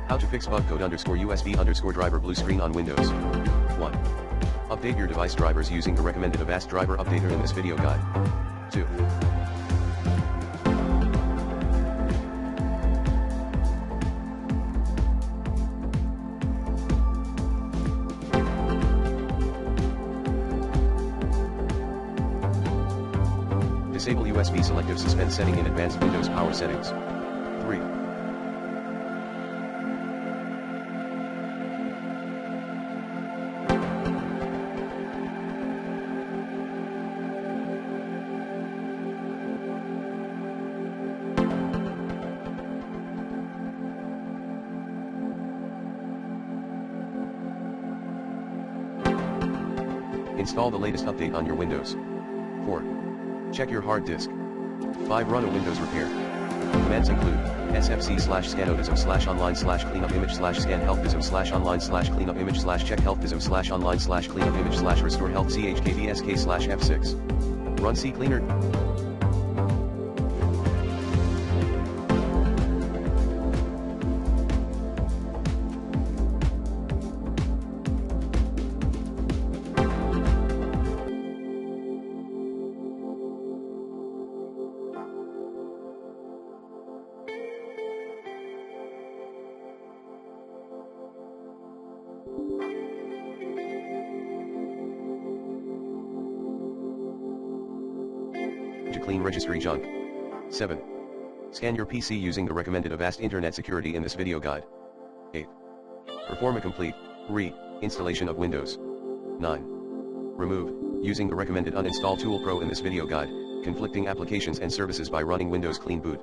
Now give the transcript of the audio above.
How to fix bug code _USB driver blue screen on Windows. 1. Update your device drivers using the recommended Avast driver updater in this video guide. 2. Disable USB selective suspend setting in advanced Windows power settings. 3. Install the latest update on your Windows. 4. Check your hard disk. 5. Run a Windows repair. Commands include sfc/scanodism/online/cleanupimage/scan-healthdism/online/cleanupimage/restore-health chkbsk/f6. Run CCleaner. To clean registry junk. 7. Scan your PC using the recommended Avast Internet Security in this video guide. 8. Perform a complete re-installation of Windows. 9. Remove, using the recommended Uninstall Tool Pro in this video guide, conflicting applications and services by running Windows Clean Boot.